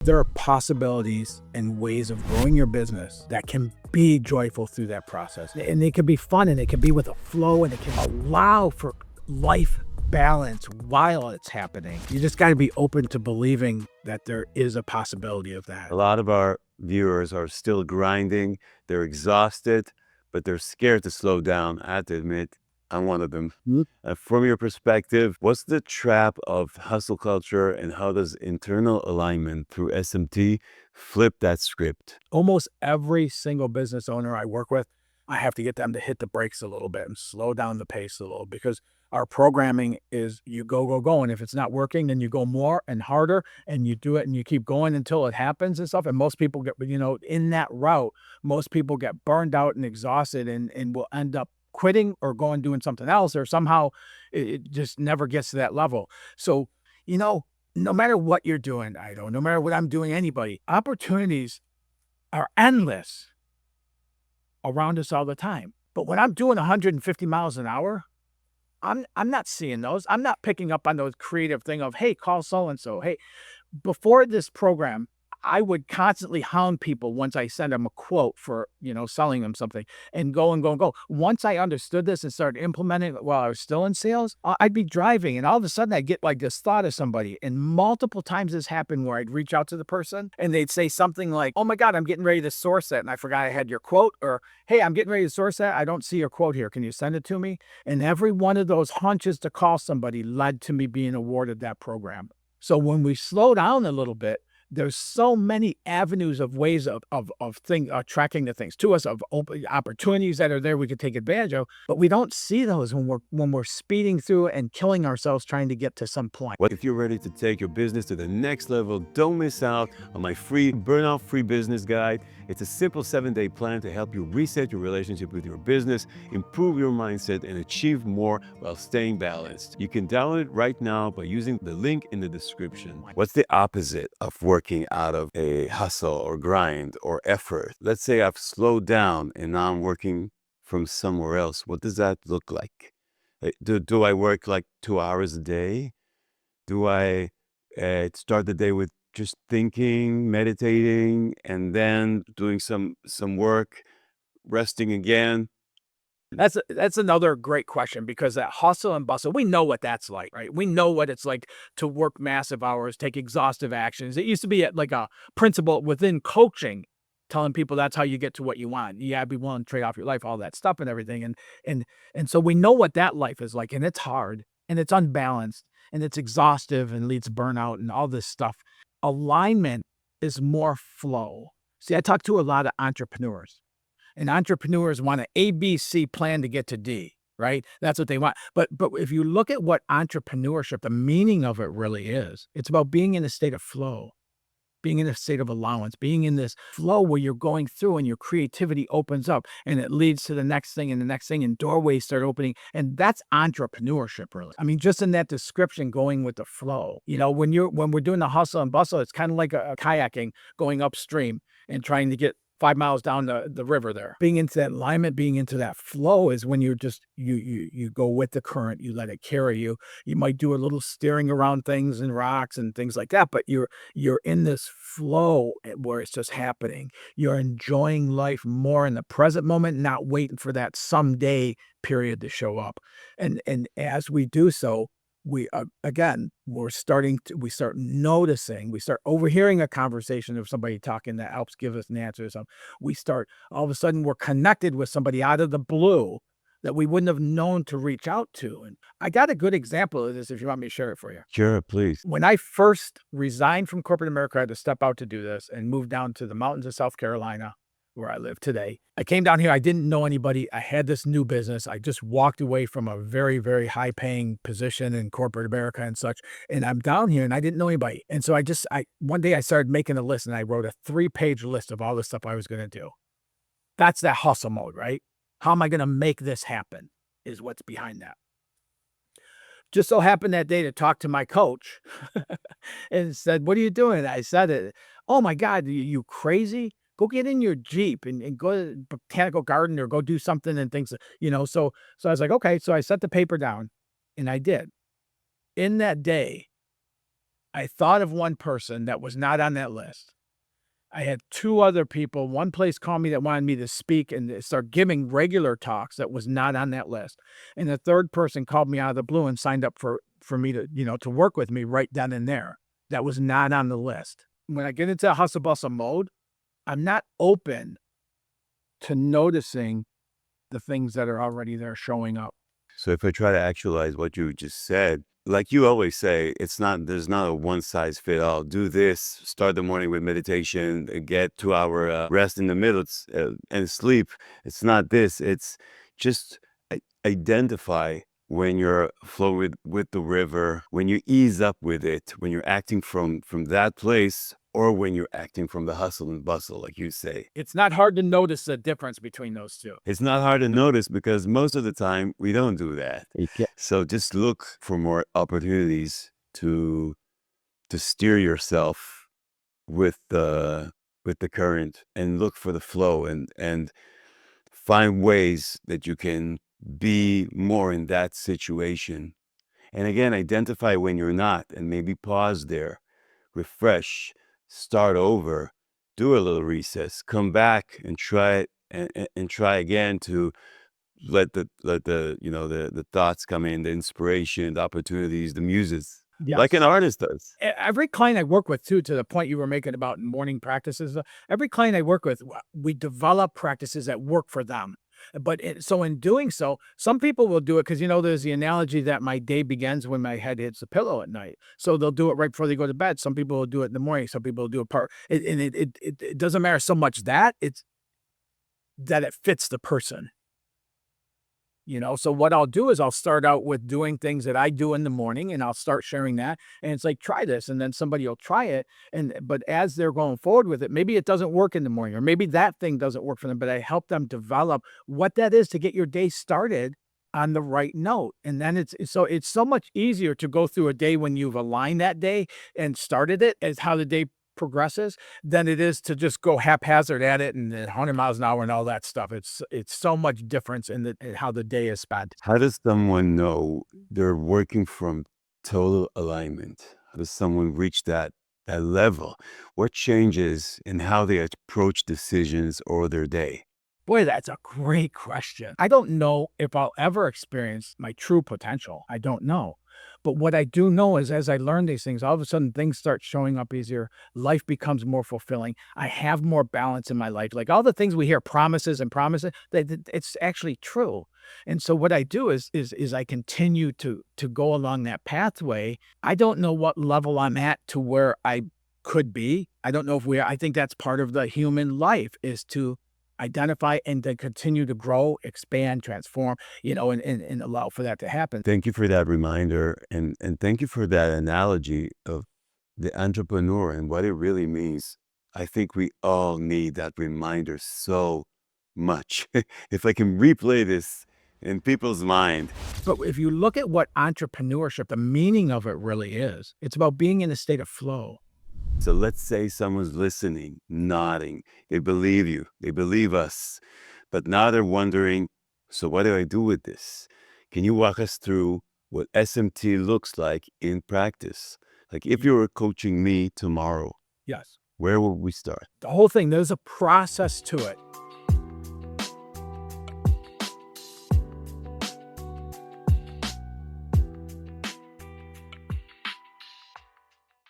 There are possibilities and ways of growing your business that can be joyful through that process. And it can be fun, and it can be with a flow, and it can allow for life balance while it's happening. You just got to be open to believing that there is a possibility of that. A lot of our viewers are still grinding. They're exhausted, but they're scared to slow down. I have to admit, I'm one of them. From your perspective, what's the trap of hustle culture, and how does internal alignment through SMT flip that script? Almost every single business owner I work with, I have to get them to hit the brakes a little bit and slow down the pace a little, because our programming is you go, go, go. And if it's not working, then you go more and harder, and you do it and you keep going until it happens and stuff. And most people get, in that route, most people get burned out and exhausted, and will end up quitting or going doing something else, or somehow it just never gets to that level. So, no matter what you're doing, no matter what I'm doing, anybody, opportunities are endless around us all the time. But when I'm doing 150 miles an hour, I'm not seeing those. I'm not picking up on those creative thing of, hey, call so-and-so. Hey, before this program, I would constantly hound people once I send them a quote for, selling them something, and go and go and go. Once I understood this and started implementing it while I was still in sales, I'd be driving, and all of a sudden I'd get like this thought of somebody. And multiple times this happened where I'd reach out to the person and they'd say something like, oh my God, I'm getting ready to source that, and I forgot I had your quote. Or, hey, I'm getting ready to source that. I don't see your quote here. Can you send it to me? And every one of those hunches to call somebody led to me being awarded that program. So when we slow down a little bit, there's so many avenues of ways of tracking the things to us, of open opportunities that are there we could take advantage of, but we don't see those when we're speeding through and killing ourselves trying to get to some point. If you're ready to take your business to the next level, don't miss out on my free burnout-free business guide. It's a simple 7-day plan to help you reset your relationship with your business, improve your mindset, and achieve more while staying balanced. You can download it right now by using the link in the description. What's the opposite of working out of a hustle or grind or effort? Let's say I've slowed down and now I'm working from somewhere else. What does that look like? Do I work like 2 hours a day? Do I start the day with just thinking, meditating, and then doing some work, resting again? That's another great question, because that hustle and bustle, we know what that's like, right? We know what it's like to work massive hours, take exhaustive actions. It used to be like a principle within coaching, telling people that's how you get to what you want. You gotta be willing to trade off your life, all that stuff and everything. And so we know what that life is like, and it's hard, and it's unbalanced, and it's exhaustive, and leads to burnout and all this stuff. Alignment is more flow. See, I talk to a lot of entrepreneurs. And entrepreneurs want an ABC plan to get to D, right? That's what they want. But if you look at what entrepreneurship, the meaning of it really is, it's about being in a state of flow, being in a state of allowance, being in this flow where you're going through and your creativity opens up and it leads to the next thing and the next thing, and doorways start opening. And that's entrepreneurship, really. I mean, just in that description, going with the flow. When we're doing the hustle and bustle, it's kind of like a kayaking going upstream and trying to get 5 miles down the river there. Being into that alignment, being into that flow is when you're just, you go with the current, you let it carry you. You might do a little steering around things and rocks and things like that, but you're in this flow where it's just happening. You're enjoying life more in the present moment, not waiting for that someday period to show up. And as we do so, we start noticing, we start overhearing a conversation of somebody talking that helps give us an answer or something. All of a sudden we're connected with somebody out of the blue that we wouldn't have known to reach out to. And I got a good example of this if you want me to share it for you. Sure, please. When I first resigned from corporate America, I had to step out to do this and move down to the mountains of South Carolina, where I live today. I came down here. I didn't know anybody. I had this new business. I just walked away from a very, very high paying position in corporate America and such. And I'm down here and I didn't know anybody. And so one day I started making a list, and I wrote a 3-page list of all the stuff I was going to do. That's that hustle mode, right? How am I going to make this happen is what's behind that. Just so happened that day to talk to my coach and said, what are you doing? I said, oh my God, you crazy? Go get in your Jeep and go to the botanical garden or go do something and things, So I was like, okay. So I set the paper down and I did. In that day, I thought of one person that was not on that list. I had 2 other people, one place called me that wanted me to speak and start giving regular talks that was not on that list, and the 3rd person called me out of the blue and signed up for me to, to work with me right then and there. That was not on the list. When I get into a hustle bustle mode, I'm not open to noticing the things that are already there showing up. So if I try to actualize what you just said, like you always say, there's not a one size fit all. Do this, start the morning with meditation, get 2 hour rest in the middle and sleep. It's not this. It's just identify when you're flow with the river, when you ease up with it, when you're acting from that place, or when you're acting from the hustle and bustle, like you say. It's not hard to notice the difference between those 2. It's not hard to notice because most of the time we don't do that. So just look for more opportunities to steer yourself with the current and look for the flow and find ways that you can be more in that situation. And again, identify when you're not and maybe pause there, refresh, start over, do a little recess, come back and try it and try again to let the thoughts come in, the inspiration, the opportunities, the muses, like an Yes. artist does. Every client I work with too, to the point you were making about morning practices, every client I work with, we develop practices that work for them. But so in doing so, some people will do it because, there's the analogy that my day begins when my head hits the pillow at night. So they'll do it right before they go to bed. Some people will do it in the morning. Some people will do it and it doesn't matter so much that it's that it fits the person. So what I'll do is I'll start out with doing things that I do in the morning and I'll start sharing that. And it's like, try this. And then somebody will try it. But as they're going forward with it, maybe it doesn't work in the morning, or maybe that thing doesn't work for them, but I help them develop what that is to get your day started on the right note. And then it's so much easier to go through a day when you've aligned that day and started it as how the day progresses than it is to just go haphazard at it and 100 miles an hour and all that stuff. It's so much difference in how the day is spent. How does someone know they're working from total alignment? How does someone reach that level? What changes in how they approach decisions or their day? Boy, that's a great question. I don't know if I'll ever experience my true potential. I don't know. But what I do know is as I learn these things, all of a sudden things start showing up easier. Life becomes more fulfilling. I have more balance in my life. Like all the things we hear, promises and promises, it's actually true. And so what I do is I continue to go along that pathway. I don't know what level I'm at to where I could be. I don't know if I think that's part of the human life is to identify and to continue to grow, expand, transform, and allow for that to happen. Thank you for that reminder and thank you for that analogy of the entrepreneur and what it really means. I think we all need that reminder so much. If I can replay this in people's mind. But if you look at what entrepreneurship, the meaning of it really is, it's about being in a state of flow. So let's say someone's listening, nodding. They believe you. They believe us. But now they're wondering, so what do I do with this? Can you walk us through what SMT looks like in practice? Like if you were coaching me tomorrow, Yes. where would we start? The whole thing, there's a process to it.